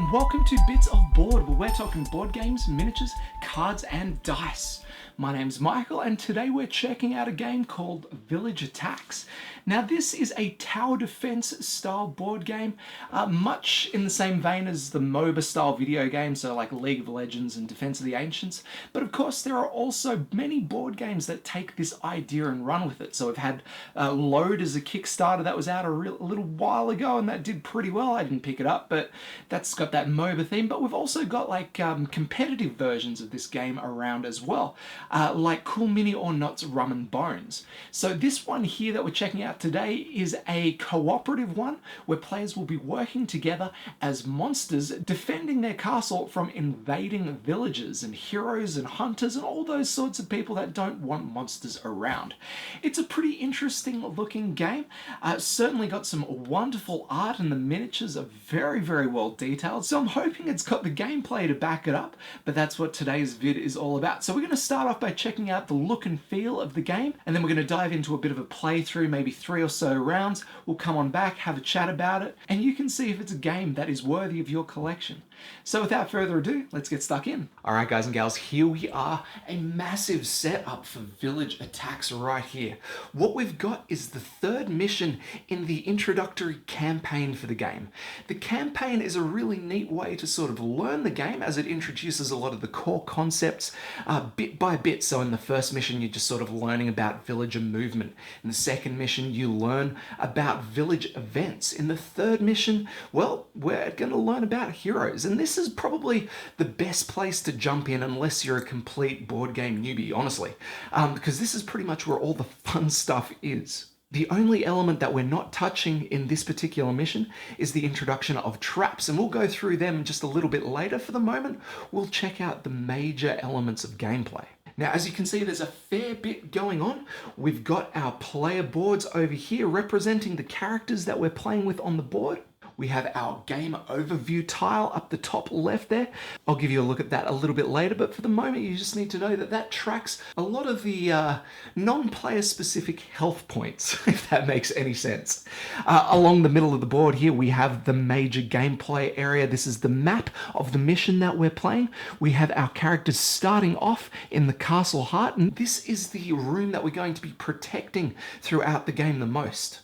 and welcome to Bits of Board, where we're talking board games, miniatures, cards, and dice. My name's Michael, and today we're checking out a game called Village Attacks. Now, this is a tower defense style board game, much in the same vein as the MOBA style video games, so like League of Legends and Defense of the Ancients. But of course, there are also many board games that take this idea and run with it. So we've had Load as a Kickstarter that was out a little while ago, and that did pretty well. I didn't pick it up, but that's got that MOBA theme. But we've also got like competitive versions of this game around as well, like Cool Mini or Not's Rum and Bones. So this one here that we're checking out today is a cooperative one where players will be working together as monsters, defending their castle from invading villagers and heroes and hunters and all those sorts of people that don't want monsters around. It's a pretty interesting looking game. Certainly got some wonderful art, and the miniatures are very, very well detailed. So I'm hoping it's got the gameplay to back it up, but that's what today's vid is all about. So we're going to start off by checking out the look and feel of the game, and then we're going to dive into a bit of a playthrough, maybe 3 or so rounds. We'll come on back, have a chat about it, and you can see if it's a game that is worthy of your collection. So without further ado, let's get stuck in. Alright guys and gals, here we are, a massive setup for Village Attacks right here. What we've got is the third mission in the introductory campaign for the game. The campaign is a really neat way to sort of learn the game, as it introduces a lot of the core concepts bit by bit. So in the first mission, you're just sort of learning about villager movement. In the second mission, you learn about village events. In the third mission, well, we're going to learn about heroes. And this is probably the best place to jump in unless you're a complete board game newbie, honestly, because this is pretty much where all the fun stuff is. The only element that we're not touching in this particular mission is the introduction of traps, and we'll go through them just a little bit later. For the moment, we'll check out the major elements of gameplay. Now, as you can see, there's a fair bit going on. We've got our player boards over here representing the characters that we're playing with on the board. We have our game overview tile up the top left there. I'll give you a look at that a little bit later, but for the moment you just need to know that that tracks a lot of the non-player specific health points, if that makes any sense. Along the middle of the board here, we have the major gameplay area. This is the map of the mission that we're playing. We have our characters starting off in the castle heart, and this is the room that we're going to be protecting throughout the game the most.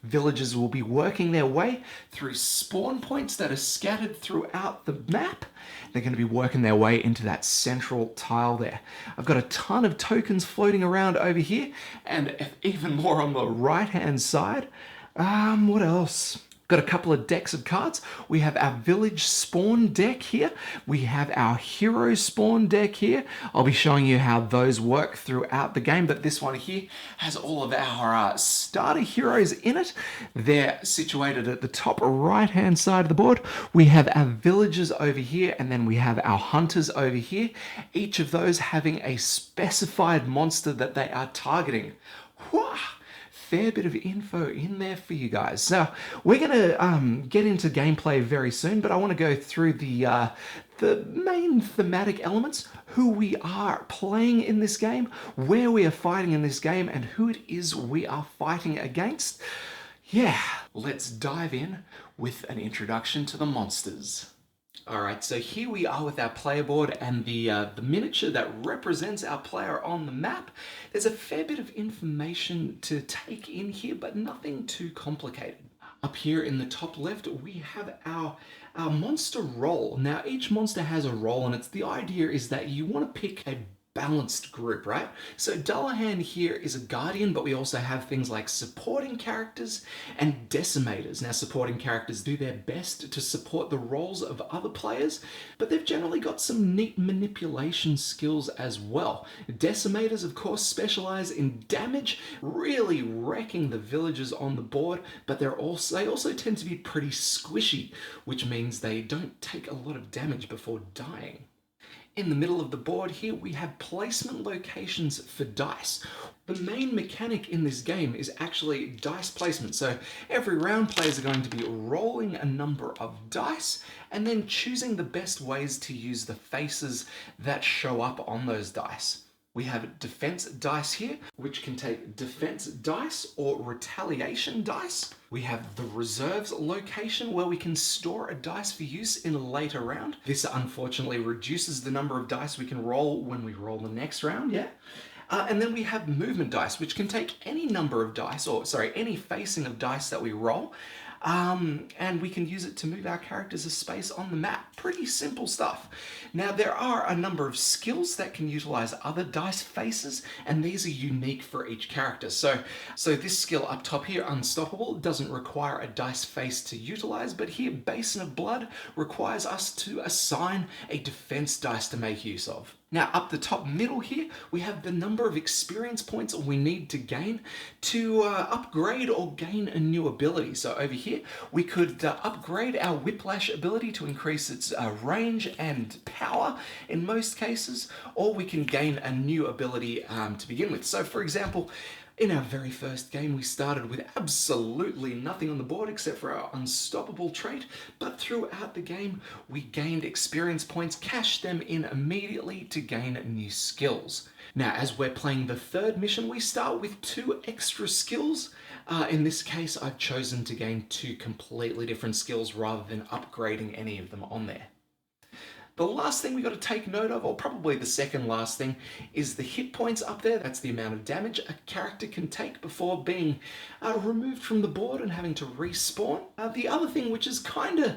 Villagers will be working their way through spawn points that are scattered throughout the map. They're going to be working their way into that central tile there. I've got a ton of tokens floating around over here, and even more on the right-hand side. What else? Got a couple of decks of cards. We have our village spawn deck here. We have our hero spawn deck here. I'll be showing you how those work throughout the game, but this one here has all of our starter heroes in it. They're situated at the top right-hand side of the board. We have our villagers over here, and then we have our hunters over here, each of those having a specified monster that they are targeting. Whoa! Fair bit of info in there for you guys. So we're going to get into gameplay very soon, but I want to go through the main thematic elements, who we are playing in this game, where we are fighting in this game, and who it is we are fighting against. Yeah, let's dive in with an introduction to the monsters. Alright, so here we are with our player board and the miniature that represents our player on the map. There's a fair bit of information to take in here, but nothing too complicated. Up here in the top left, we have our monster role. Now, each monster has a role, and the idea is that you want to pick a balanced group, right? So Dullahan here is a guardian, but we also have things like supporting characters and decimators. Now, supporting characters do their best to support the roles of other players, but they've generally got some neat manipulation skills as well. Decimators, of course, specialize in damage, really wrecking the villagers on the board, but they also tend to be pretty squishy, which means they don't take a lot of damage before dying. In the middle of the board here, we have placement locations for dice. The main mechanic in this game is actually dice placement. So every round, players are going to be rolling a number of dice and then choosing the best ways to use the faces that show up on those dice. We have defense dice here, which can take defense dice or retaliation dice. We have the reserves location where we can store a dice for use in a later round. This unfortunately reduces the number of dice we can roll when we roll the next round, yeah. And then we have movement dice, which can take any number of dice, or sorry, any facing of dice that we roll, and we can use it to move our characters a space on the map. Pretty simple stuff. Now, there are a number of skills that can utilize other dice faces, and these are unique for each character. So this skill up top here, Unstoppable, doesn't require a dice face to utilize, but here, Basin of Blood, requires us to assign a defense dice to make use of. Now, up the top middle here, we have the number of experience points we need to gain to upgrade or gain a new ability. So over here, we could upgrade our Whiplash ability to increase its range and power in most cases, or we can gain a new ability to begin with. So for example, in our very first game, we started with absolutely nothing on the board except for our Unstoppable trait, but throughout the game, we gained experience points, cashed them in immediately to gain new skills. Now, as we're playing the third mission, we start with 2 extra skills. In this case, I've chosen to gain 2 completely different skills rather than upgrading any of them on there. The last thing we got to take note of, or probably the second last thing, is the hit points up there. That's the amount of damage a character can take before being removed from the board and having to respawn. The other thing, which is kind of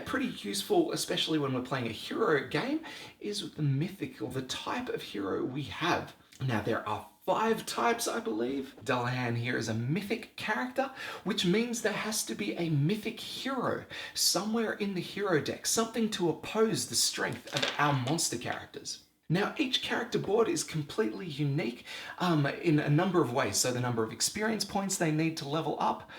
pretty useful, especially when we're playing a hero game, is the mythic, or the type of hero we have. Now, there are 5 types, I believe. Dullahan here is a mythic character, which means there has to be a mythic hero somewhere in the hero deck, something to oppose the strength of our monster characters. Now, each character board is completely unique in a number of ways. So the number of experience points they need to level up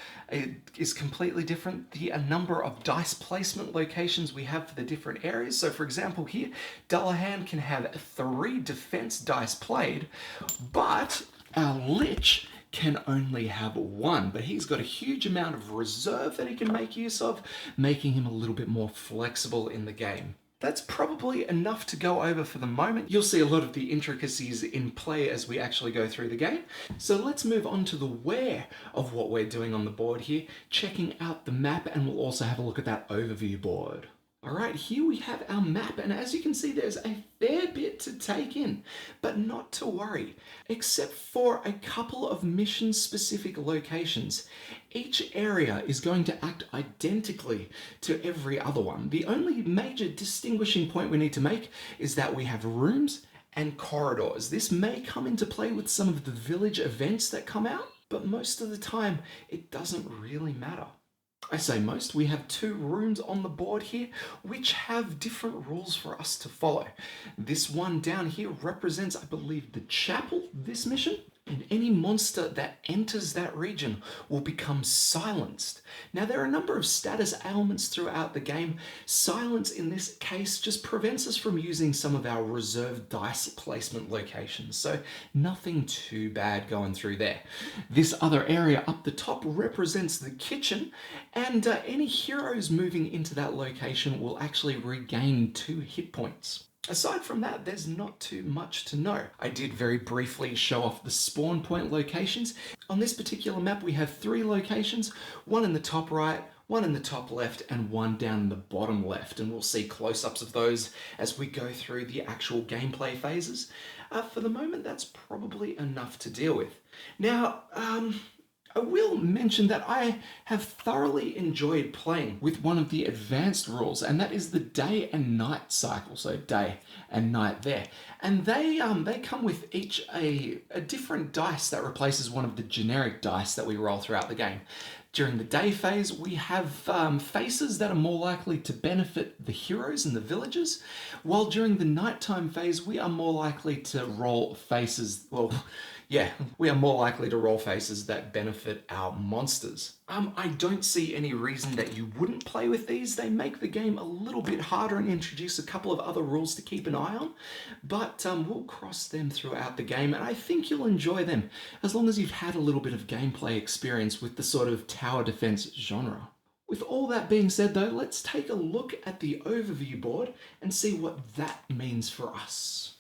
is completely different. The number of dice placement locations we have for the different areas. So for example here, Dullahan can have 3 defense dice played, but our Lich can only have 1, but he's got a huge amount of reserve that he can make use of, making him a little bit more flexible in the game. That's probably enough to go over for the moment. You'll see a lot of the intricacies in play as we actually go through the game. So let's move on to the where of what we're doing on the board here, checking out the map, and we'll also have a look at that overview board. All right, here we have our map, and as you can see, there's a fair bit to take in, but not to worry. Except for a couple of mission-specific locations, each area is going to act identically to every other one. The only major distinguishing point we need to make is that we have rooms and corridors. This may come into play with some of the village events that come out, but most of the time, it doesn't really matter. I say most, we have 2 rooms on the board here which have different rules for us to follow. This one down here represents, I believe, the chapel, this mission, and any monster that enters that region will become silenced. Now, there are a number of status ailments throughout the game. Silence in this case just prevents us from using some of our reserved dice placement locations, so nothing too bad going through there. This other area up the top represents the kitchen, and any heroes moving into that location will actually regain 2 hit points. Aside from that, there's not too much to know. I did very briefly show off the spawn point locations. On this particular map, we have 3 locations, 1 in the top right, 1 in the top left, and 1 down in the bottom left. And we'll see close-ups of those as we go through the actual gameplay phases. For the moment, that's probably enough to deal with. Now, I will mention that I have thoroughly enjoyed playing with one of the advanced rules, and that is the day and night cycle, so day and night there. And they come with each a different dice that replaces one of the generic dice that we roll throughout the game. During the day phase, we have faces that are more likely to benefit the heroes and the villagers, while during the nighttime phase, we are more likely to roll faces, we are more likely to roll faces that benefit our monsters. I don't see any reason that you wouldn't play with these. They make the game a little bit harder and introduce a couple of other rules to keep an eye on, but we'll cross them throughout the game, and I think you'll enjoy them, as long as you've had a little bit of gameplay experience with the sort of tower defense genre. With all that being said though, let's take a look at the overview board and see what that means for us.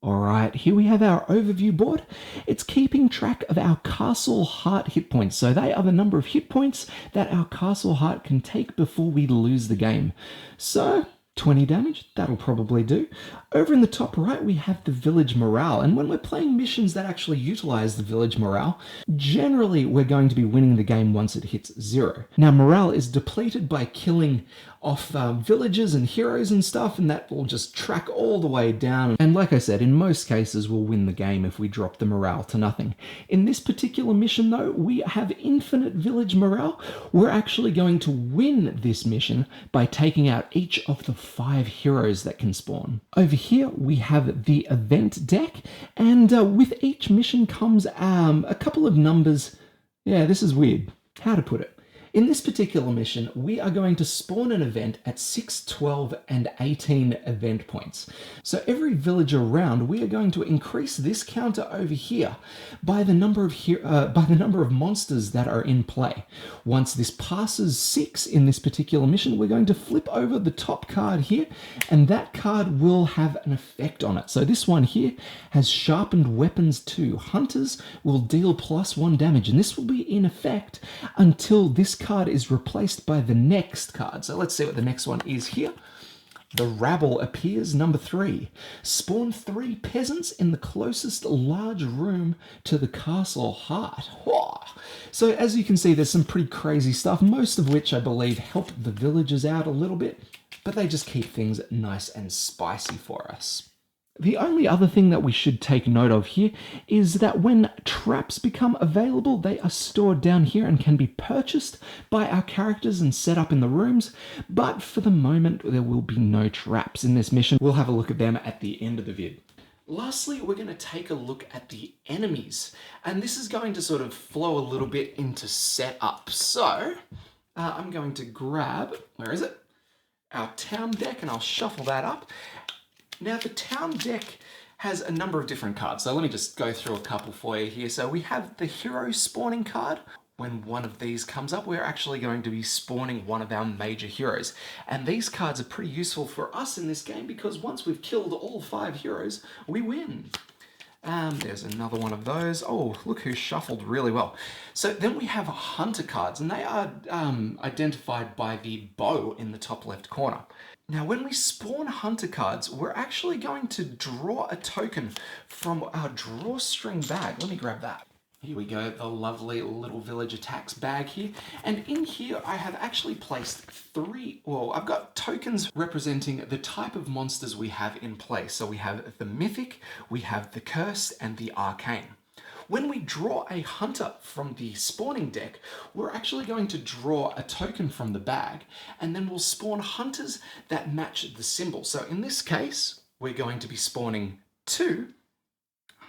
Alright, here we have our overview board. It's keeping track of our Castle Heart hit points. So they are the number of hit points that our Castle Heart can take before we lose the game. So 20 damage, that'll probably do. Over in the top right, we have the village morale. And when we're playing missions that actually utilize the village morale, generally we're going to be winning the game once it hits 0. Now, morale is depleted by killing off villagers and heroes and stuff, and that will just track all the way down. And like I said, in most cases, we'll win the game if we drop the morale to nothing. In this particular mission, though, we have infinite village morale. We're actually going to win this mission by taking out each of the 5 heroes that can spawn. Over here, we have the event deck, and with each mission comes a couple of numbers. Yeah, this is weird. How to put it? In this particular mission, we are going to spawn an event at 6, 12, and 18 event points. So every villager round, we are going to increase this counter over here by the number of monsters that are in play. Once this passes 6 in this particular mission, we're going to flip over the top card here, and that card will have an effect on it. So this one here has sharpened weapons 2. Hunters will deal +1 damage, and this will be in effect until this card is replaced by the next card. So let's see what the next one is here. The rabble appears, number 3. Spawn 3 peasants in the closest large room to the castle heart. Whoa. So as you can see, there's some pretty crazy stuff, most of which I believe help the villagers out a little bit, but they just keep things nice and spicy for us. The only other thing that we should take note of here is that when traps become available, they are stored down here and can be purchased by our characters and set up in the rooms, but for the moment there will be no traps in this mission. We'll have a look at them at the end of the vid. Lastly, we're going to take a look at the enemies, and this is going to sort of flow a little bit into setup. So I'm going to grab, where is it? Our town deck, and I'll shuffle that up. Now, the town deck has a number of different cards, so let me just go through a couple for you here. So we have the hero spawning card. When one of these comes up, we're actually going to be spawning one of our major heroes. And these cards are pretty useful for us in this game because once we've killed all 5 heroes, we win. There's another one of those. Oh, look who shuffled really well. So then we have hunter cards, and they are identified by the bow in the top left corner. Now, when we spawn hunter cards, we're actually going to draw a token from our drawstring bag. Let me grab that. Here we go, the lovely little Village Attacks bag here. And in here, I have actually placed 3, well, I've got tokens representing the type of monsters we have in play. So we have the Mythic, we have the Cursed, and the Arcane. When we draw a hunter from the spawning deck, we're actually going to draw a token from the bag, and then we'll spawn hunters that match the symbol. So in this case, we're going to be spawning 2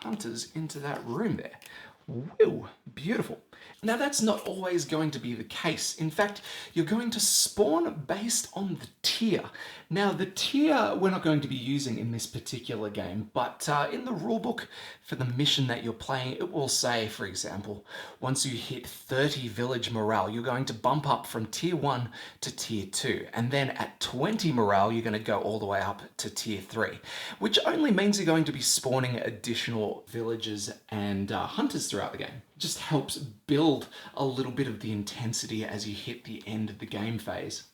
hunters into that room there. Woo, beautiful. Now that's not always going to be the case. In fact, you're going to spawn based on the tier. Now the tier we're not going to be using in this particular game, but in the rulebook for the mission that you're playing, it will say, for example, once you hit 30 village morale, you're going to bump up from tier 1 to tier 2. And then at 20 morale, you're going to go all the way up to tier 3, which only means you're going to be spawning additional villagers and hunters throughout the game. It just helps build a little bit of the intensity as you hit the end of the game phase.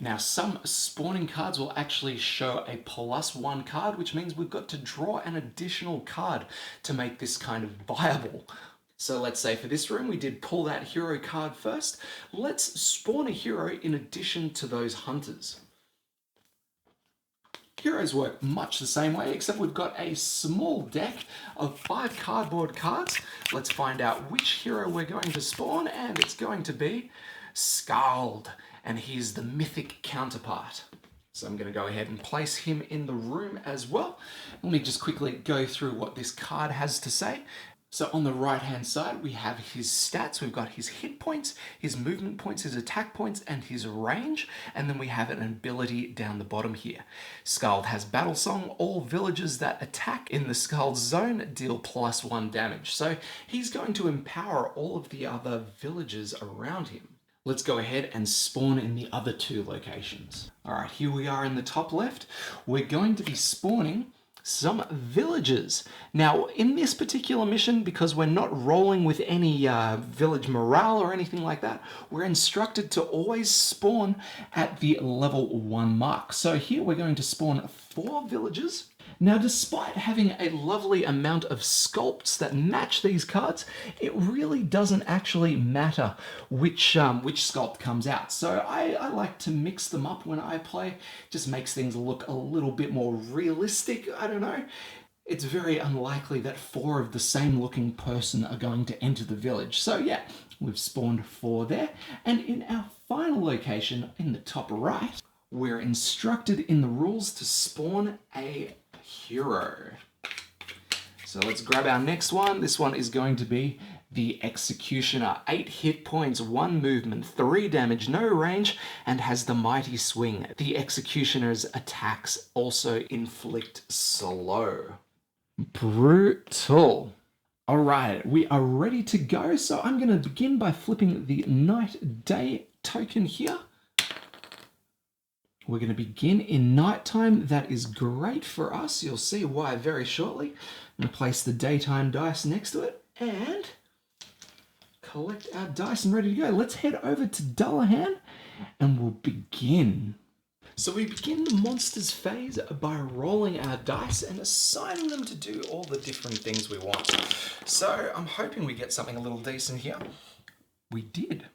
Now, some spawning cards will actually show a +1 card, which means we've got to draw an additional card to make this kind of viable. So let's say for this room, we did pull that hero card first. Let's spawn a hero in addition to those hunters. Heroes work much the same way, except we've got a small deck of 5 cardboard cards. Let's find out which hero we're going to spawn, and it's going to be Skald, and he's the mythic counterpart. So I'm going to go ahead and place him in the room as well. Let me just quickly go through what this card has to say. So on the right hand side, we have his stats. We've got his hit points, his movement points, his attack points, and his range. And then we have an ability down the bottom here. Skald has Battle Song. All villagers that attack in the Skald zone deal +1 damage. So he's going to empower all of the other villagers around him. Let's go ahead and spawn in the other 2 locations. All right, here we are in the top left. We're going to be spawning some villagers. Now, in this particular mission, because we're not rolling with any village morale or anything like that, we're instructed to always spawn at the level 1 mark. So here we're going to spawn 4 villagers. Now, despite having a lovely amount of sculpts that match these cards, it really doesn't actually matter which sculpt comes out. So I like to mix them up when I play. Just makes things look a little bit more realistic. I don't know. It's very unlikely that 4 of the same looking person are going to enter the village. So yeah, we've spawned 4 there. And in our final location in the top right, we're instructed in the rules to spawn a hero. So let's grab our next one. This one is going to be the Executioner. 8 hit points, 1 movement, 3 damage, no range, and has the Mighty Swing. The Executioner's attacks also inflict slow. Brutal. All right, we are ready to go. So I'm going to begin by flipping the Night Day token here. We're going to begin in nighttime. That is great for us. You'll see why very shortly. I'm going to place the daytime dice next to it and collect our dice and ready to go. Let's head over to Dullahan and we'll begin. So we begin the monsters phase by rolling our dice and assigning them to do all the different things we want. So I'm hoping we get something a little decent here. We did.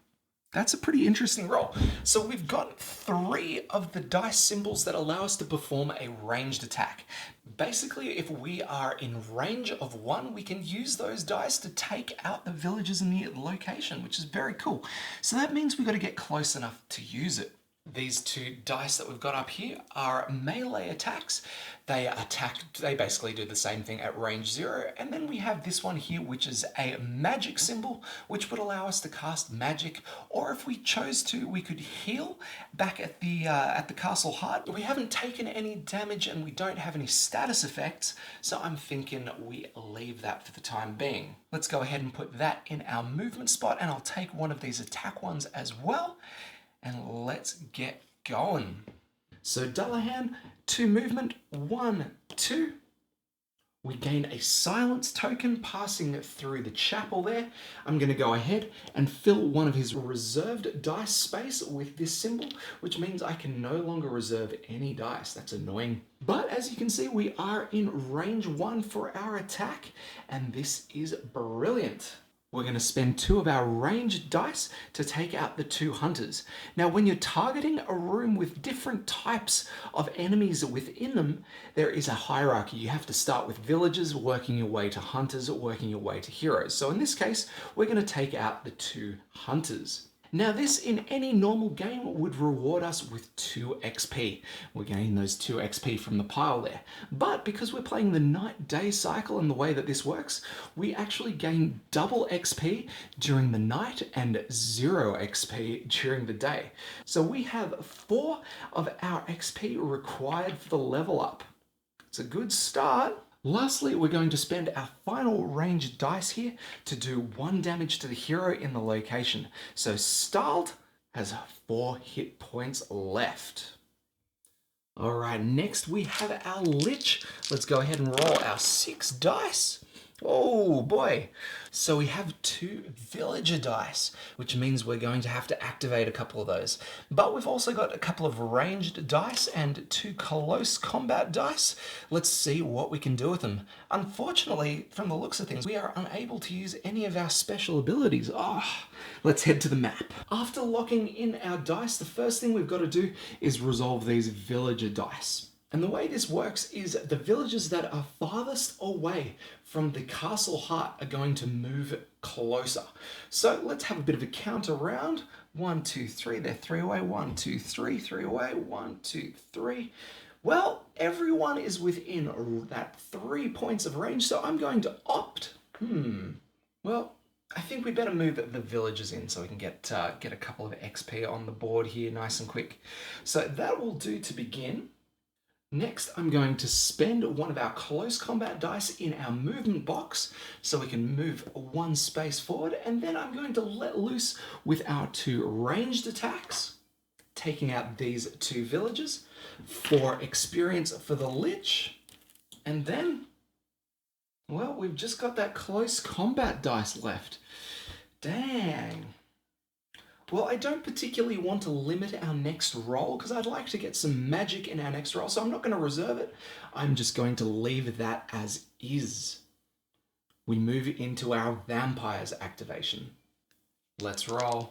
That's a pretty interesting roll. So we've got 3 of the dice symbols that allow us to perform a ranged attack. Basically, if we are in range of 1, we can use those dice to take out the villagers in the location, which is very cool. So that means we've got to get close enough to use it. These 2 dice that we've got up here are melee attacks. They basically do the same thing at range 0. And then we have this one here, which is a magic symbol, which would allow us to cast magic. Or if we chose to, we could heal back at the castle heart. We haven't taken any damage and we don't have any status effects. So I'm thinking we leave that for the time being. Let's go ahead and put that in our movement spot. And I'll take one of these attack ones as well. And let's get going. So Dullahan, 2 movement, 1, 2. We gain a silence token passing through the chapel there. I'm going to go ahead and fill one of his reserved dice space with this symbol, which means I can no longer reserve any dice. That's annoying. But as you can see, we are in range 1 for our attack, and this is brilliant. We're going to spend 2 of our ranged dice to take out the 2 hunters. Now, when you're targeting a room with different types of enemies within them, there is a hierarchy. You have to start with villagers, working your way to hunters, working your way to heroes. So in this case, we're going to take out the 2 hunters. Now this in any normal game would reward us with 2 XP. We're getting those 2 XP from the pile there. But because we're playing the night-day cycle and the way that this works, we actually gain double XP during the night and 0 XP during the day. So we have 4 of our XP required for the level up. It's a good start. Lastly, we're going to spend our final ranged dice here to do 1 damage to the hero in the location. So Styled has 4 hit points left. All right, next we have our Lich. Let's go ahead and roll our 6 dice. Oh boy. So we have 2 villager dice, which means we're going to have to activate a couple of those. But we've also got a couple of ranged dice and 2 close combat dice. Let's see what we can do with them. Unfortunately, from the looks of things, we are unable to use any of our special abilities. Let's head to the map. After locking in our dice, the first thing we've got to do is resolve these villager dice. And the way this works is the villagers that are farthest away from the castle heart are going to move closer. So let's have a bit of a count around. 1, 2, 3, they're 3 away. 1, 2, 3, 3 away. 1, 2, 3. Well, everyone is within that 3 points of range, so I'm going to opt. Well, I think we better move the villagers in so we can get a couple of XP on the board here nice and quick. So that will do to begin. Next, I'm going to spend one of our close combat dice in our movement box so we can move 1 space forward, and then I'm going to let loose with our 2 ranged attacks, taking out these 2 villagers. 4 experience for the Lich, And then, well, we've just got that close combat dice left. Dang. Well, I don't particularly want to limit our next roll because I'd like to get some magic in our next roll, so I'm not going to reserve it. I'm just going to leave that as is. We move into our vampires activation. Let's roll.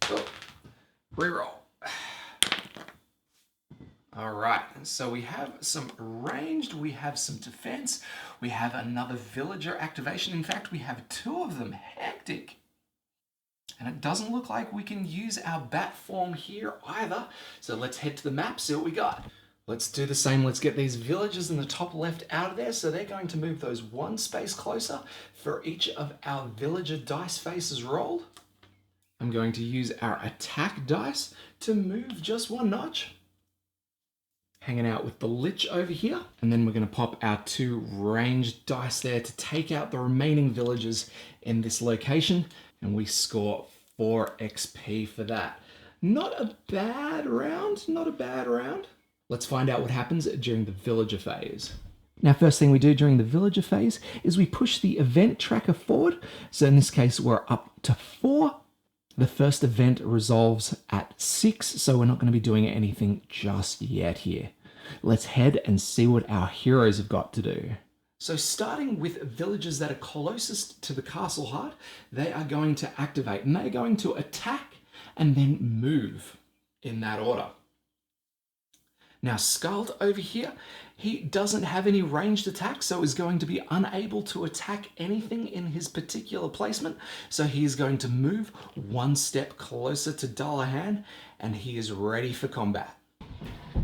Oh, reroll. All right, so we have some ranged, we have some defense, we have another villager activation. In fact, we have two of them. Hectic. And it doesn't look like we can use our bat form here either. So let's head to the map, see what we got. Let's do the same. Let's get these villagers in the top left out of there. So they're going to move those one space closer for each of our villager dice faces rolled. I'm going to use our attack dice to move just one notch. Hanging out with the Lich over here. And then we're going to pop our two ranged dice there to take out the remaining villagers in this location. And we score 4 XP for that. Not a bad round, not a bad round. Let's find out what happens during the villager phase. Now, first thing we do during the villager phase is we push the event tracker forward. So in this case, we're up to 4. The first event resolves at 6, so we're not going to be doing anything just yet here. Let's head and see what our heroes have got to do. So starting with villagers that are closest to the castle heart, they are going to activate and they're going to attack and then move in that order. Now Skald over here, he doesn't have any ranged attacks, so is going to be unable to attack anything in his particular placement. So he is going to move one step closer to Dullahan and he is ready for combat.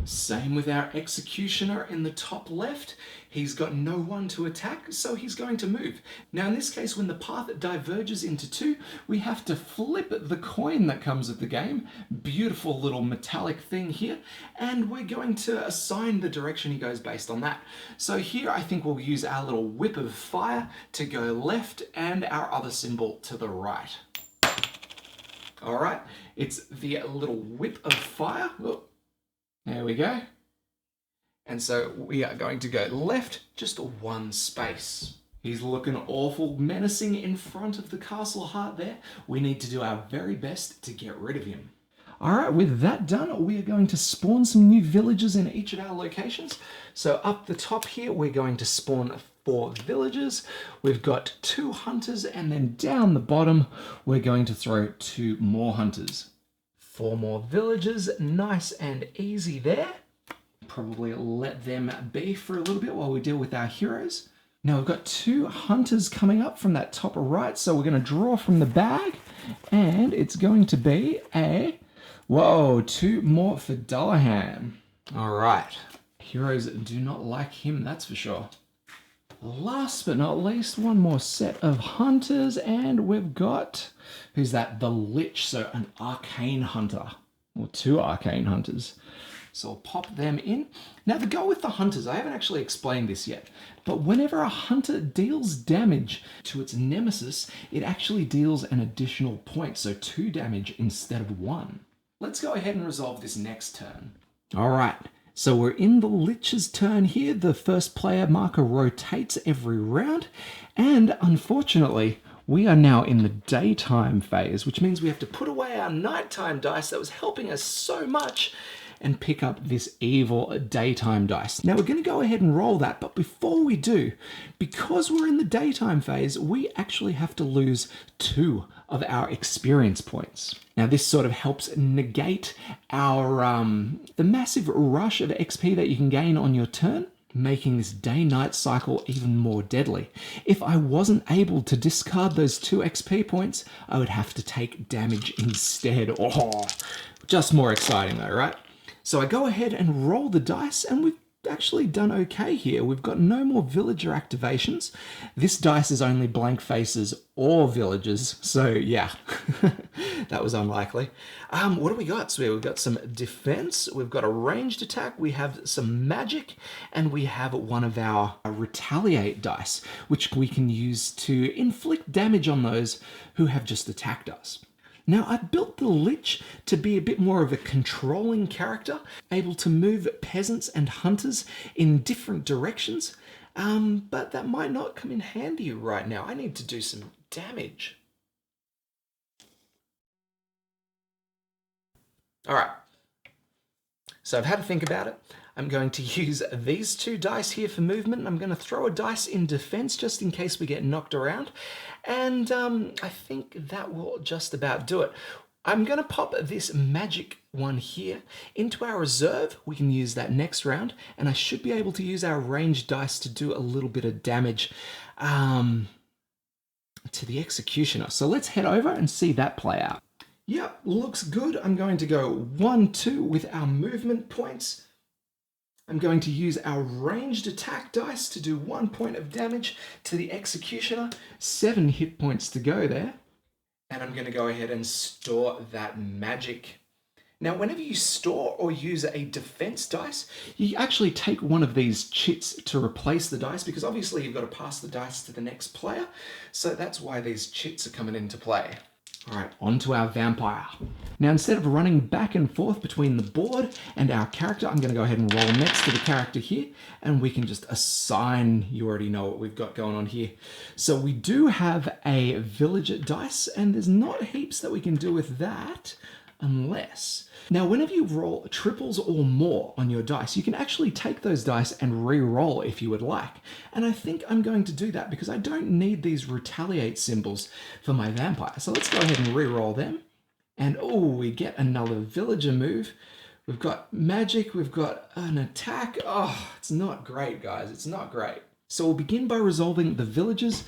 Same with our executioner in the top left. He's got no one to attack, so he's going to move. Now in this case, when the path diverges into 2, we have to flip the coin that comes with the game. Beautiful little metallic thing here. And we're going to assign the direction he goes based on that. So here I think we'll use our little whip of fire to go left and our other symbol to the right. All right, it's the little whip of fire. Look. There we go. And so we are going to go left just one space. He's looking awful menacing in front of the castle heart there. We need to do our very best to get rid of him. All right, with that done, we are going to spawn some new villagers in each of our locations. So up the top here, we're going to spawn 4 villagers. We've got 2 hunters, and then down the bottom, we're going to throw 2 more hunters. 4 more villagers, nice and easy there. Probably let them be for a little bit while we deal with our heroes. Now we've got 2 hunters coming up from that top right, so we're going to draw from the bag, and it's going to be a, whoa, 2 more for Dullahan. All right, heroes do not like him, that's for sure. Last but not least, 1 more set of hunters, and we've got, who's that? The Lich, so an arcane hunter, or 2 arcane hunters. So I'll pop them in. Now the goal with the hunters, I haven't actually explained this yet, but whenever a hunter deals damage to its nemesis, it actually deals an additional point, so 2 damage instead of 1. Let's go ahead and resolve this next turn. All right. So we're in the Lich's turn here. The first player marker rotates every round. And unfortunately, we are now in the daytime phase, which means we have to put away our nighttime dice that was helping us so much and pick up this evil daytime dice. Now we're going to go ahead and roll that, but before we do, because we're in the daytime phase, we actually have to lose 2 of our experience points. Now this sort of helps negate our the massive rush of XP that you can gain on your turn, making this day-night cycle even more deadly. If I wasn't able to discard those 2 XP points, I would have to take damage instead. Oh, just more exciting though, right? So I go ahead and roll the dice, and we've actually done okay here. We've got no more villager activations. This dice is only blank faces or villagers, so yeah, that was unlikely. What do we got? So we've got some defense, we've got a ranged attack, we have some magic, and we have one of our retaliate dice, which we can use to inflict damage on those who have just attacked us. Now, I've built the Lich to be a bit more of a controlling character, able to move peasants and hunters in different directions, but that might not come in handy right now. I need to do some damage. All right, so I've had to think about it. I'm going to use these 2 dice here for movement, and I'm going to throw a dice in defense just in case we get knocked around. And I think that will just about do it. I'm going to pop this magic one here into our reserve. We can use that next round, and I should be able to use our ranged dice to do a little bit of damage to the Executioner. So let's head over and see that play out. Yep, looks good. I'm going to go 1, 2 with our movement points. I'm going to use our ranged attack dice to do 1 point of damage to the Executioner. 7 hit points to go there. And I'm going to go ahead and store that magic. Now, whenever you store or use a defense dice, you actually take one of these chits to replace the dice, because obviously you've got to pass the dice to the next player. So that's why these chits are coming into play. All right, on to our vampire. Now, instead of running back and forth between the board and our character, I'm going to go ahead and roll next to the character here, and we can just assign. You already know what we've got going on here. So we do have a villager dice, and there's not heaps that we can do with that unless... Now, whenever you roll triples or more on your dice, you can actually take those dice and re-roll if you would like. And I think I'm going to do that because I don't need these retaliate symbols for my vampire. So let's go ahead and re-roll them. And oh, we get another villager move. We've got magic, we've got an attack. Oh, it's not great, guys. It's not great. So we'll begin by resolving the villagers.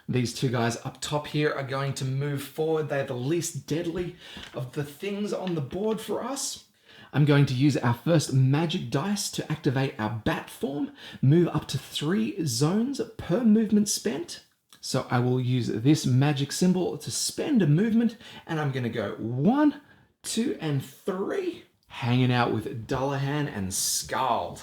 These 2 guys up top here are going to move forward. They're the least deadly of the things on the board for us. I'm going to use our first magic dice to activate our bat form, move up to 3 zones per movement spent. So I will use this magic symbol to spend a movement, and I'm going to go 1, 2, and 3, hanging out with Dullahan and Skald.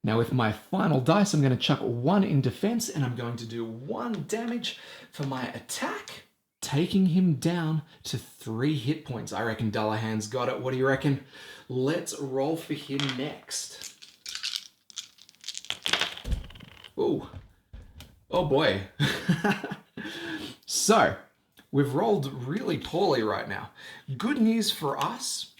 Now with my final dice, I'm going to chuck 1 in defense, and I'm going to do 1 damage for my attack, taking him down to 3 hit points. I reckon Dullahan's got it. What do you reckon? Let's roll for him next. Ooh. Oh boy. So, we've rolled really poorly right now. Good news for us.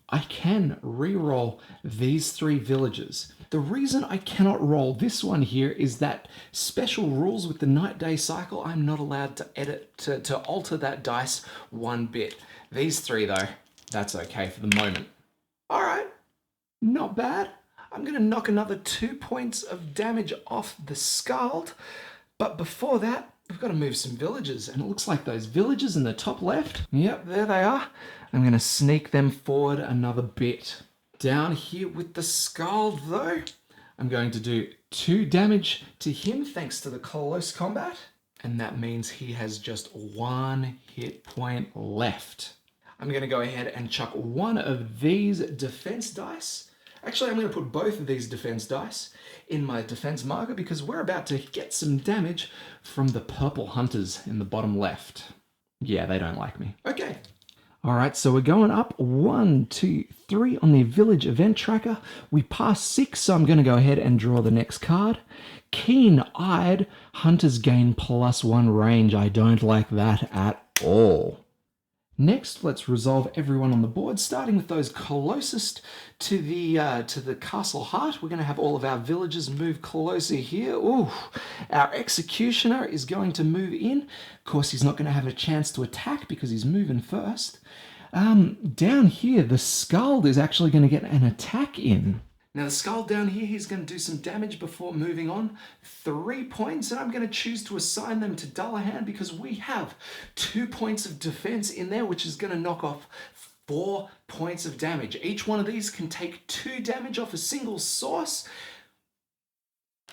I can re-roll these 3 villagers. The reason I cannot roll this one here is that special rules with the night-day cycle, I'm not allowed to edit, to alter that dice 1 bit. These 3 though, that's okay for the moment. All right, not bad. I'm gonna knock another 2 points of damage off the Skald, but before that, we've got to move some villagers, and it looks like those villagers in the top left, yep, there they are. I'm going to sneak them forward another bit. Down here with the Skald, though, I'm going to do 2 damage to him thanks to the close combat, and that means he has just 1 hit point left. I'm going to go ahead and chuck 1 of these defense dice. Actually, I'm going to put both of these defense dice in my defense marker because we're about to get some damage from the purple hunters in the bottom left. Yeah, they don't like me. Okay. All right, so we're going up 1, 2, 3 on the village event tracker. We passed 6, so I'm going to go ahead and draw the next card. Keen-eyed hunters gain +1 range. I don't like that at all. Next, let's resolve everyone on the board, starting with those closest to the castle heart. We're going to have all of our villagers move closer here. Ooh, our executioner is going to move in. Of course, he's not going to have a chance to attack because he's moving first. Down here, the Skald is actually going to get an attack in. Now the Skald down here, he's going to do some damage before moving on. 3 points, and I'm going to choose to assign them to Dullahan because we have 2 points of defense in there, which is going to knock off 4 points of damage. Each one of these can take 2 damage off a single source.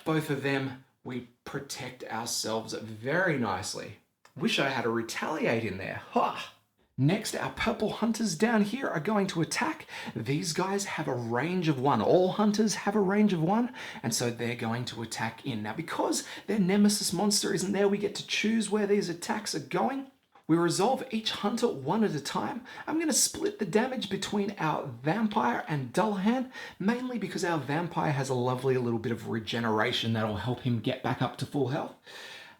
Both of them, we protect ourselves very nicely. Wish I had a retaliate in there. Ha! Next, our purple hunters down here are going to attack. These guys have a range of 1. All hunters have a range of 1, and so they're going to attack in. Now, because their nemesis monster isn't there, we get to choose where these attacks are going. We resolve each hunter one at a time. I'm going to split the damage between our vampire and Dullahan, mainly because our vampire has a lovely little bit of regeneration that'll help him get back up to full health.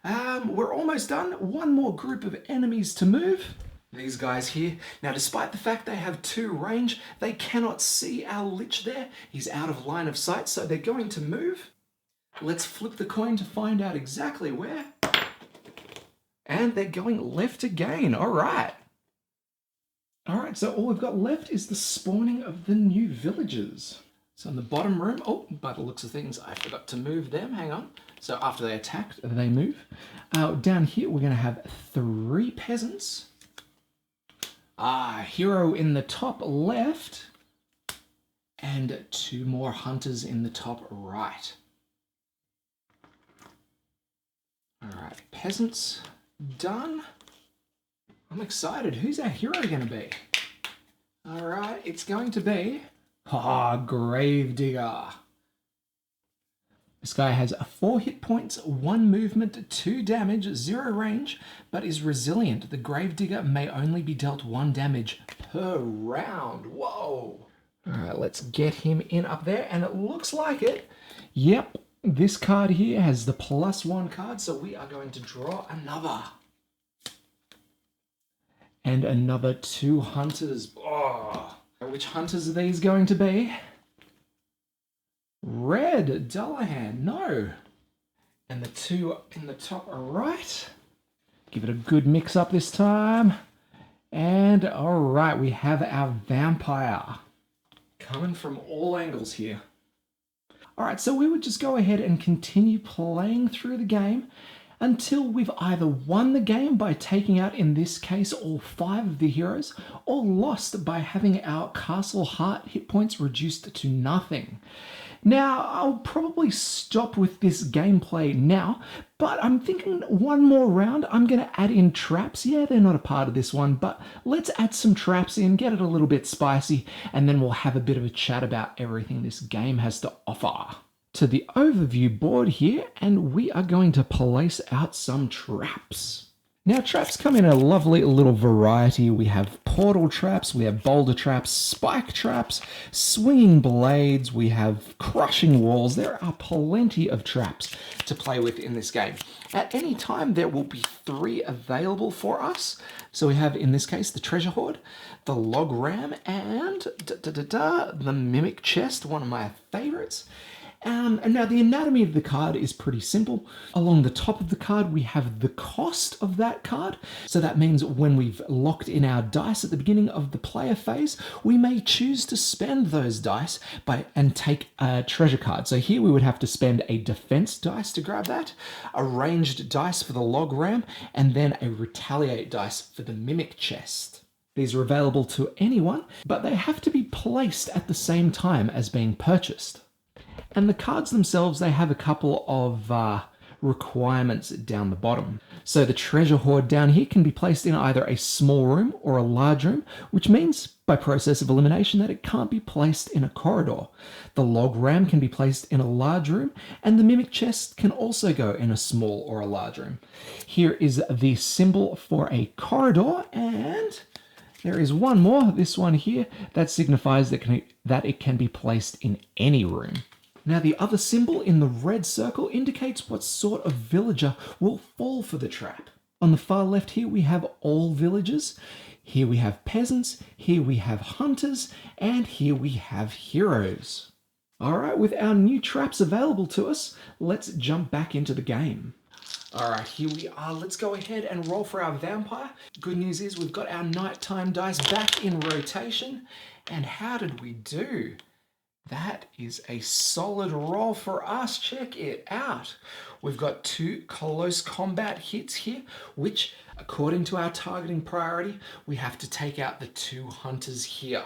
We're almost done. One more group of enemies to move. These guys here. Now, despite the fact they have 2 range, they cannot see our Lich there. He's out of line of sight, so they're going to move. Let's flip the coin to find out exactly where. And they're going left again. All right. All right, so all we've got left is the spawning of the new villagers. So in the bottom room, oh, by the looks of things, I forgot to move them. Hang on. So after they attacked, they move. Down here, we're going to have 3 peasants. Hero in the top left, and 2 more hunters in the top right. All right, peasants done. I'm excited. Who's our hero going to be? All right, it's going to be Gravedigger. This guy has 4 hit points, 1 movement, 2 damage, 0 range, but is resilient. The Gravedigger may only be dealt 1 damage per round. Whoa. All right, let's get him in up there, and it looks like it. Yep, this card here has the +1 card, so we are going to draw another. And another 2 hunters. Oh, which hunters are these going to be? Red, Dullahan, no. And the 2 in the top right. Give it a good mix up this time. And all right, we have our vampire. Coming from all angles here. All right, so we would just go ahead and continue playing through the game until we've either won the game by taking out, in this case, all 5 of the heroes, or lost by having our Castle Heart hit points reduced to nothing. Now, I'll probably stop with this gameplay now, but I'm thinking one more round, I'm going to add in traps. Yeah, they're not a part of this one, but let's add some traps in, get it a little bit spicy, and then we'll have a bit of a chat about everything this game has to offer. To the overview board here, and we are going to place out some traps. Now, traps come in a lovely little variety. We have portal traps, we have boulder traps, spike traps, swinging blades, we have crushing walls. There are plenty of traps to play with in this game. At any time, there will be 3 available for us. So we have, in this case, the treasure hoard, the log ram, and the mimic chest, one of my favorites. And now the anatomy of the card is pretty simple. Along the top of the card, we have the cost of that card. So that means when we've locked in our dice at the beginning of the player phase, we may choose to spend those dice and take a treasure card. So here we would have to spend a defense dice to grab that, a ranged dice for the log ram, and then a retaliate dice for the mimic chest. These are available to anyone, but they have to be placed at the same time as being purchased. And the cards themselves, they have a couple of requirements down the bottom. So the treasure hoard down here can be placed in either a small room or a large room, which means by process of elimination that it can't be placed in a corridor. The log ram can be placed in a large room, and the mimic chest can also go in a small or a large room. Here is the symbol for a corridor, and there is one more, this one here, that signifies that it can be placed in any room. Now, the other symbol in the red circle indicates what sort of villager will fall for the trap. On the far left here, we have all villagers. Here we have peasants. Here we have hunters. And here we have heroes. All right, with our new traps available to us, let's jump back into the game. All right, here we are. Let's go ahead and roll for our vampire. Good news is we've got our nighttime dice back in rotation. And how did we do? That is a solid roll for us. Check it out. We've got 2 close combat hits here, which, according to our targeting priority, we have to take out the 2 hunters here.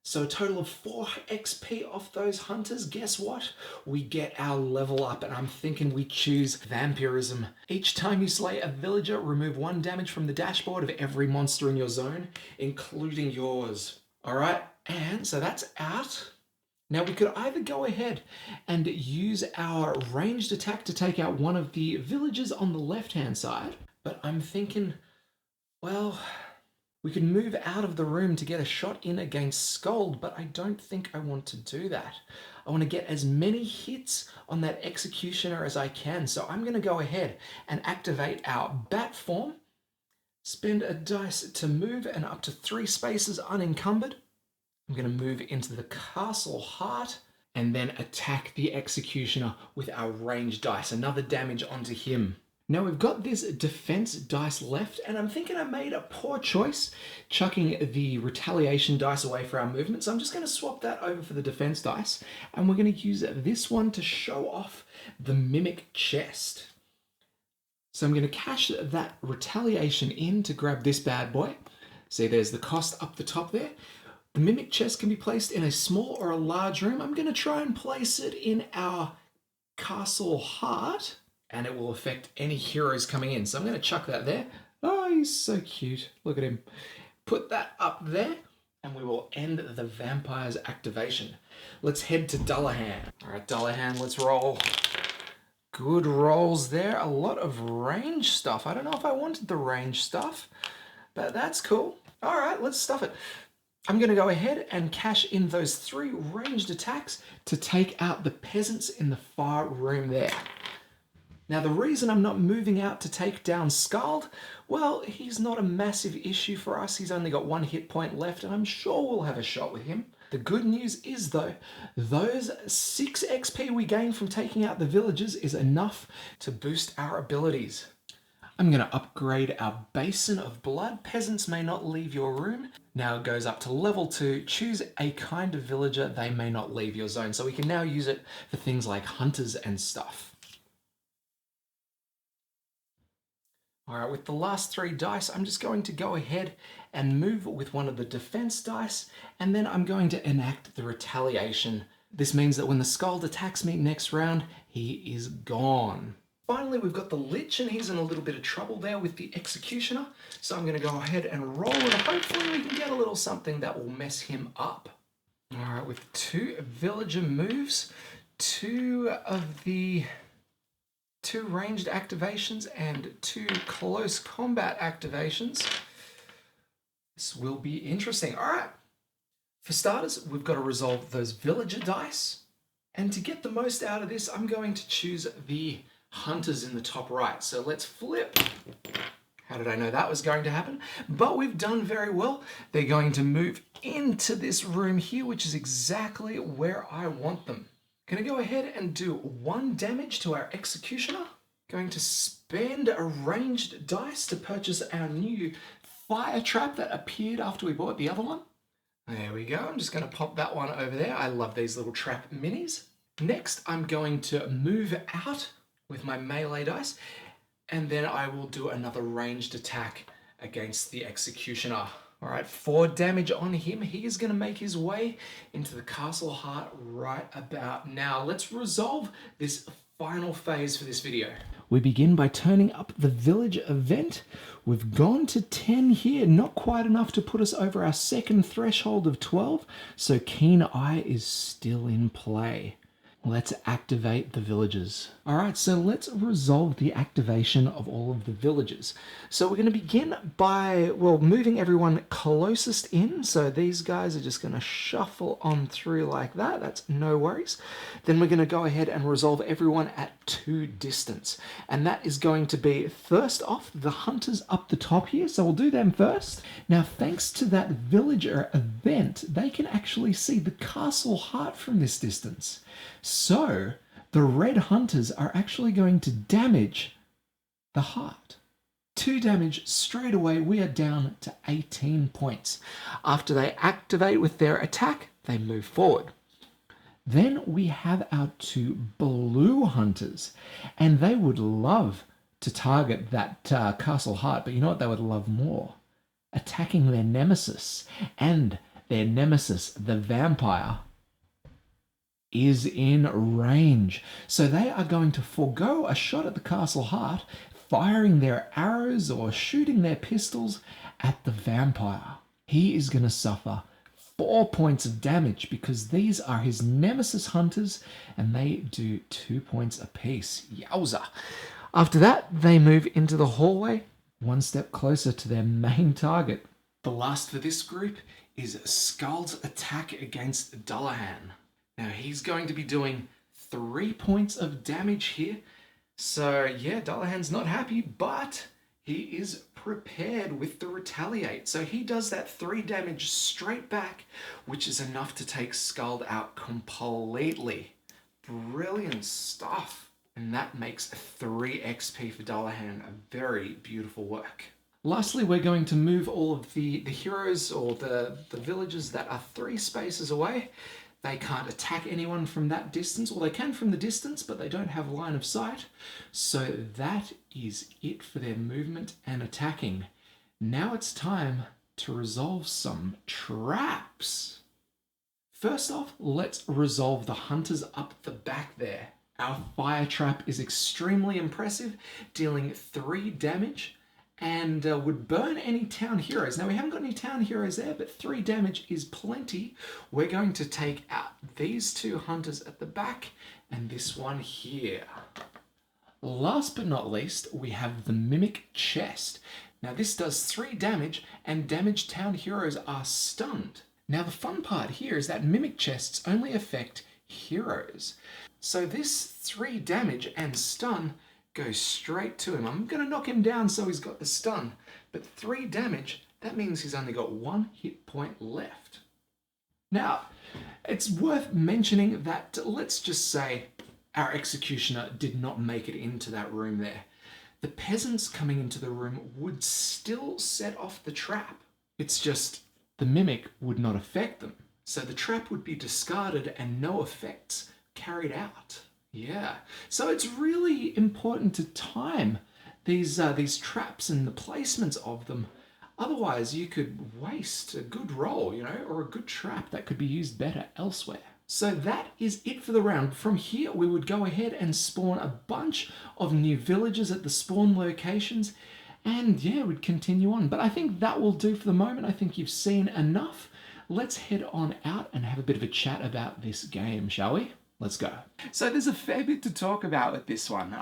So a total of 4 XP off those hunters. Guess what? We get our level up, and I'm thinking we choose Vampirism. Each time you slay a villager, remove 1 damage from the dashboard of every monster in your zone, including yours. All right, and so that's out. Now we could either go ahead and use our ranged attack to take out one of the villagers on the left-hand side, but I'm thinking Well, we can move out of the room to get a shot in against Scold, but I don't think I want to do that. I want to get as many hits on that Executioner as I can, so I'm going to go ahead and activate our Bat form, spend a dice to move, and up to 3 spaces unencumbered. I'm going to move into the Castle Heart and then attack the Executioner with our ranged dice. Another damage onto him. Now we've got this defense dice left, and I'm thinking I made a poor choice chucking the retaliation dice away for our movement. So I'm just going to swap that over for the defense dice, and we're going to use this one to show off the Mimic Chest. So I'm going to cash that retaliation in to grab this bad boy. See, there's the cost up the top there. The Mimic Chest can be placed in a small or a large room. I'm going to try and place it in our Castle Heart, and it will affect any heroes coming in. So I'm going to chuck that there. Oh, he's so cute. Look at him. Put that up there, and we will end the vampire's activation. Let's head to Dullahan. All right, Dullahan, let's roll. Good rolls there. A lot of range stuff. I don't know if I wanted the range stuff, but that's cool. All right, let's stuff it. I'm going to go ahead and cash in those 3 ranged attacks to take out the peasants in the far room there. Now, the reason I'm not moving out to take down Skald, well, he's not a massive issue for us. He's only got 1 hit point left, and I'm sure we'll have a shot with him. The good news is, though, those 6 XP we gain from taking out the villagers is enough to boost our abilities. I'm going to upgrade our Basin of Blood. Peasants may not leave your room. Now it goes up to level 2. Choose a kind of villager. They may not leave your zone. So we can now use it for things like hunters and stuff. All right, with the last 3 dice, I'm just going to go ahead and move with one of the defense dice, and then I'm going to enact the retaliation. This means that when the Skald attacks me next round, he is gone. Finally, we've got the Lich, and he's in a little bit of trouble there with the Executioner. So I'm going to go ahead and roll, and hopefully we can get a little something that will mess him up. All right, with 2 villager moves, 2 of the 2 ranged activations, and 2 close combat activations. This will be interesting. All right. For starters, we've got to resolve those villager dice. And to get the most out of this, I'm going to choose the hunters in the top right. So let's flip. How did I know that was going to happen? But we've done very well. They're going to move into this room here, which is exactly where I want them. Going to go ahead and do 1 damage to our Executioner. Going to spend a ranged dice to purchase our new fire trap that appeared after we bought the other one. There we go. I'm just going to pop that one over there. I love these little trap minis. Next, I'm going to move out with my melee dice, and then I will do another ranged attack against the Executioner. All right, 4 damage on him. He is going to make his way into the Castle Heart right about now. Let's resolve this final phase for this video. We begin by turning up the village event. We've gone to 10 here, not quite enough to put us over our second threshold of 12, so Keen Eye is still in play. Let's activate the villagers. All right, so let's resolve the activation of all of the villagers. So we're going to begin by, well, moving everyone closest in. So these guys are just going to shuffle on through like that. That's no worries. Then we're going to go ahead and resolve everyone at 2 distance. And that is going to be, first off, the hunters up the top here. So we'll do them first. Now, thanks to that villager event, they can actually see the Castle Heart from this distance. So the red hunters are actually going to damage the heart. 2 damage straight away. We are down to 18 points. After they activate with their attack, they move forward. Then we have our 2 blue hunters, and they would love to target that Castle Heart, but you know what they would love more? Attacking their nemesis, and their nemesis, the vampire, is in range. So they are going to forego a shot at the Castle Heart, firing their arrows or shooting their pistols at the vampire. He is going to suffer 4 points of damage because these are his nemesis hunters and they do 2 points apiece. Yowza. After that, they move into the hallway one step closer to their main target. The last for this group is Skull's attack against Dullahan. Now he's going to be doing 3 points of damage here. So yeah, Dullahan's not happy, but he is prepared with the retaliate. So he does that 3 damage straight back, which is enough to take Skull out completely. Brilliant stuff. And that makes 3 XP for Dullahan. A very beautiful work. Lastly, we're going to move all of the heroes or the villagers that are 3 spaces away. They can't attack anyone from that distance, or they can from the distance, but they don't have line of sight. So that is it for their movement and attacking. Now it's time to resolve some traps. First off, let's resolve the hunters up the back there. Our fire trap is extremely impressive, dealing 3 damage and would burn any town heroes. Now we haven't got any town heroes there, but 3 damage is plenty. We're going to take out these 2 hunters at the back and this one here. Last but not least, we have the Mimic Chest. Now this does 3 damage and damaged town heroes are stunned. Now the fun part here is that Mimic Chests only affect heroes. So this 3 damage and stun goes straight to him. I'm going to knock him down so he's got the stun, but 3 damage, that means he's only got 1 hit point left. Now, it's worth mentioning that, let's just say, our executioner did not make it into that room there. The peasants coming into the room would still set off the trap. It's just the mimic would not affect them. So the trap would be discarded and no effects carried out. Yeah, so it's really important to time these traps and the placements of them. Otherwise, you could waste a good roll, or a good trap that could be used better elsewhere. So that is it for the round. From here, we would go ahead and spawn a bunch of new villagers at the spawn locations. And yeah, we'd continue on. But I think that will do for the moment. I think you've seen enough. Let's head on out and have a bit of a chat about this game, shall we? Let's go. So there's a fair bit to talk about with this one.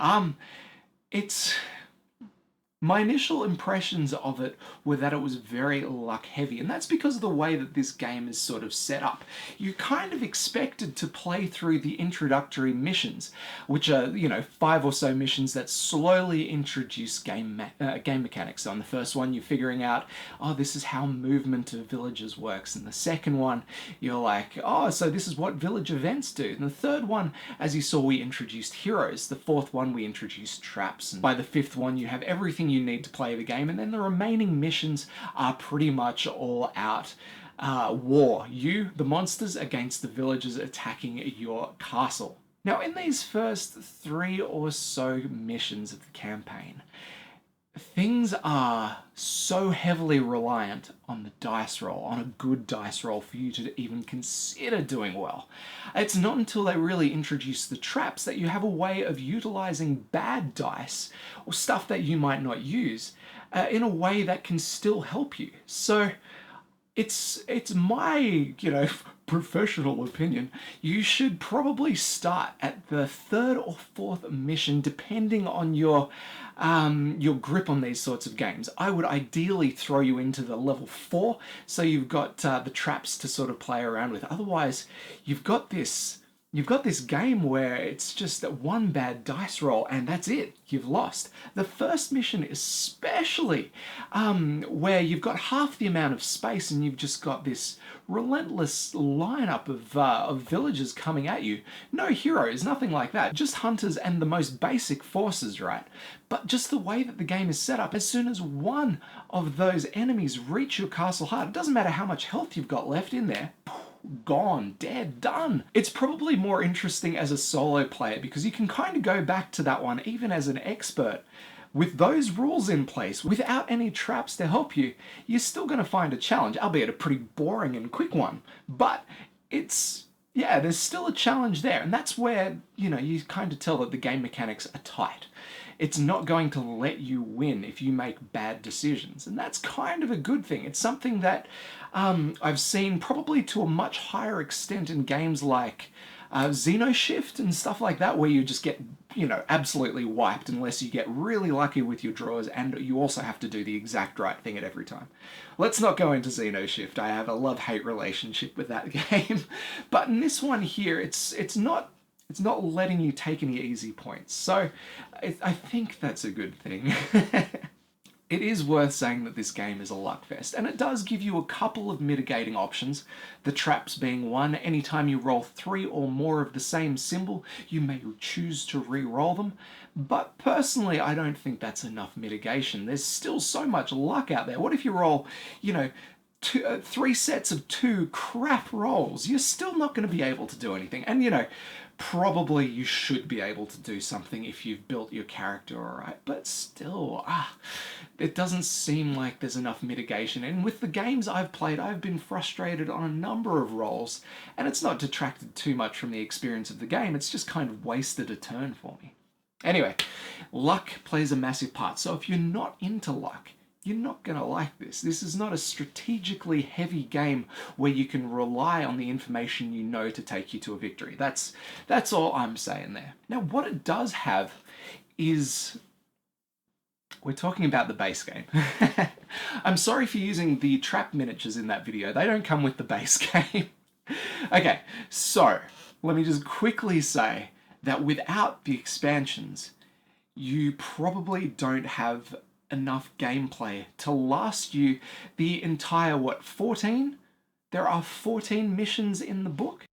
My initial impressions of it were that it was very luck heavy, and that's because of the way that this game is sort of set up. You're kind of expected to play through the introductory missions, which are, 5 or so missions that slowly introduce game mechanics. So in the first one, you're figuring out, oh, this is how movement of villages works. And the second one, you're like, oh, so this is what village events do. And the third one, as you saw, we introduced heroes. The fourth one, we introduced traps. And by the fifth one, you have everything you need to play the game, and then the remaining missions are pretty much all out war. You, the monsters, against the villagers attacking your castle. Now, in these first 3 or so missions of the campaign, things are so heavily reliant on the dice roll, on a good dice roll for you to even consider doing well. It's not until they really introduce the traps that you have a way of utilizing bad dice or stuff that you might not use in a way that can still help you. So it's my, professional opinion, you should probably start at the 3rd or 4th mission, depending on your grip on these sorts of games. I would ideally throw you into the level 4, so you've got the traps to sort of play around with. Otherwise, you've got this game where it's just one bad dice roll and that's it. You've lost. The first mission especially, where you've got half the amount of space and you've just got this relentless lineup of villagers coming at you. No heroes, nothing like that. Just hunters and the most basic forces, right? But just the way that the game is set up, as soon as one of those enemies reach your castle heart, it doesn't matter how much health you've got left in there, gone, dead, done. It's probably more interesting as a solo player because you can kind of go back to that one even as an expert. With those rules in place, without any traps to help you, you're still going to find a challenge, albeit a pretty boring and quick one. But there's still a challenge there, and that's where, you kind of tell that the game mechanics are tight. It's not going to let you win if you make bad decisions, and that's kind of a good thing. It's something that I've seen probably to a much higher extent in games like Xenoshift and stuff like that, where you just get, absolutely wiped unless you get really lucky with your draws, and you also have to do the exact right thing at every time. Let's not go into Xenoshift. I have a love-hate relationship with that game. But in this one here, it's not letting you take any easy points. So I think that's a good thing. It is worth saying that this game is a luck fest, and it does give you a couple of mitigating options, the traps being one. Anytime you roll 3 or more of the same symbol, you may choose to re-roll them, but personally I don't think that's enough mitigation. There's still so much luck out there. What if you roll, 3 sets of 2 crap rolls? You're still not going to be able to do anything. And probably you should be able to do something if you've built your character alright, but still, it doesn't seem like there's enough mitigation. And with the games I've played, I've been frustrated on a number of rolls, and it's not detracted too much from the experience of the game, it's just kind of wasted a turn for me. Anyway, luck plays a massive part, so if you're not into luck, you're not going to like this. This is not a strategically heavy game where you can rely on the information you know to take you to a victory. That's all I'm saying there. Now, what it does have is... we're talking about the base game. I'm sorry for using the trap miniatures in that video. They don't come with the base game. Okay, so let me just quickly say that without the expansions, you probably don't have enough gameplay to last you the entire, 14? There are 14 missions in the book.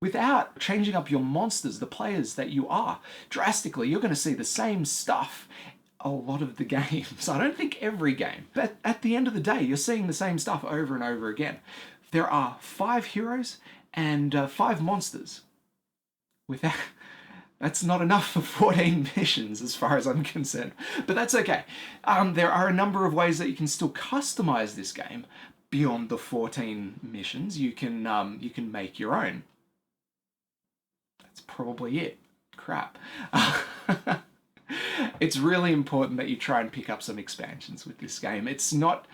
Without changing up your monsters, the players that you are, drastically, you're going to see the same stuff a lot of the games. I don't think every game, but at the end of the day, you're seeing the same stuff over and over again. There are 5 heroes and 5 monsters. Without... that's not enough for 14 missions as far as I'm concerned, but that's okay. There are a number of ways that you can still customize this game beyond the 14 missions. You can make your own. That's probably it. Crap. It's really important that you try and pick up some expansions with this game. It's not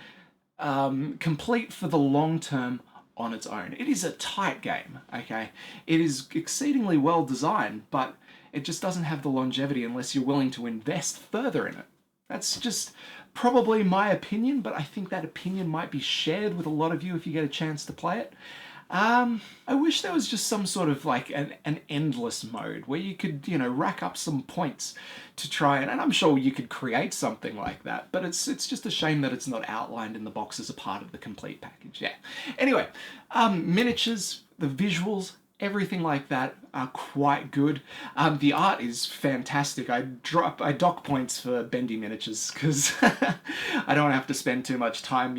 complete for the long term on its own. It is a tight game, okay? It is exceedingly well designed, but it just doesn't have the longevity unless you're willing to invest further in it. That's just probably my opinion, but I think that opinion might be shared with a lot of you if you get a chance to play it. I wish there was just some sort of like an endless mode where you could, rack up some points to try and I'm sure you could create something like that, but it's just a shame that it's not outlined in the box as a part of the complete package. Yeah. Anyway, miniatures, the visuals, everything like that are quite good. The art is fantastic. I dock points for bendy miniatures because I don't have to spend too much time,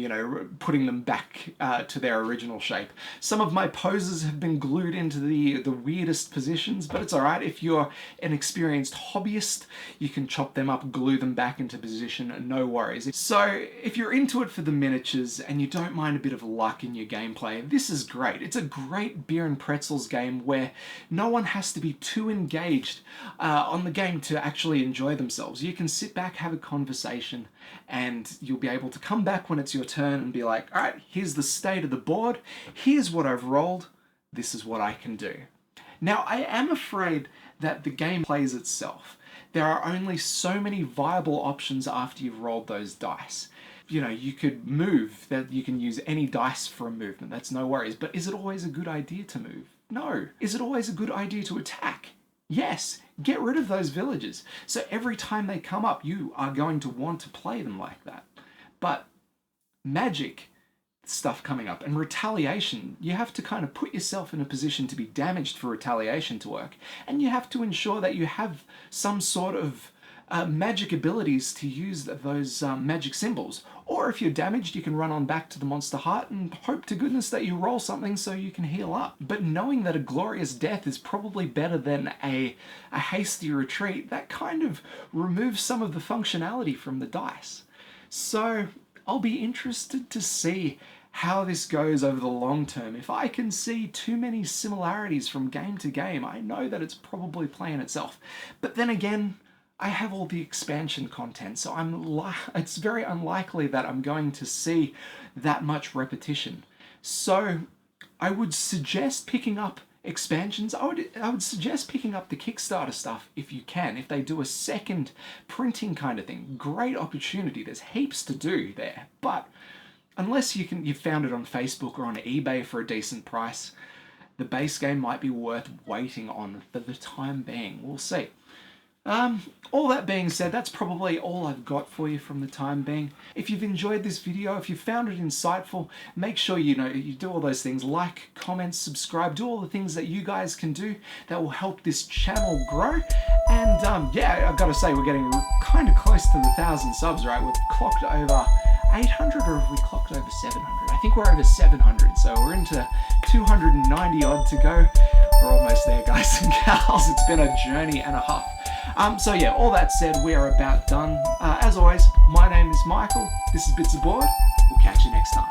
putting them back to their original shape. Some of my poses have been glued into the weirdest positions, but it's alright. If you're an experienced hobbyist, you can chop them up, glue them back into position, no worries. So if you're into it for the miniatures and you don't mind a bit of luck in your gameplay, this is great. It's a great beer and pretzels game where no one has to be too engaged on the game to actually enjoy themselves. You can sit back, have a conversation, and you'll be able to come back when it's your turn and be like, all right, here's the state of the board, here's what I've rolled, this is what I can do. Now, I am afraid that the game plays itself. There are only so many viable options after you've rolled those dice. You could move, that you can use any dice for a movement, that's no worries, but is it always a good idea to move? No. Is it always a good idea to attack? Yes. Get rid of those villagers. So every time they come up, you are going to want to play them like that. But magic stuff coming up and retaliation, you have to kind of put yourself in a position to be damaged for retaliation to work. And you have to ensure that you have some sort of magic abilities to use those magic symbols. Or if you're damaged, you can run on back to the monster hut and hope to goodness that you roll something so you can heal up. But knowing that a glorious death is probably better than a hasty retreat, that kind of removes some of the functionality from the dice. So I'll be interested to see how this goes over the long term. If I can see too many similarities from game to game, I know that it's probably playing itself. But then again, I have all the expansion content, so it's very unlikely that I'm going to see that much repetition. So I would suggest picking up expansions. I would suggest picking up the Kickstarter stuff if you can. If they do a second printing kind of thing, great opportunity. There's heaps to do there. But unless you've found it on Facebook or on eBay for a decent price, the base game might be worth waiting on for the time being. We'll see. All that being said, that's probably all I've got for you from the time being. If you've enjoyed this video, if you found it insightful, make sure you do all those things. Like, comment, subscribe, do all the things that you guys can do that will help this channel grow. And yeah, I've got to say, we're getting kind of close to the 1,000 subs, right? We've clocked over 800, or have we clocked over 700? I think we're over 700, so we're into 290 odd to go. We're almost there, guys and gals. It's been a journey and a half. So yeah, all that said, we are about done. As always, my name is Michael. This is Bits Aboard. We'll catch you next time.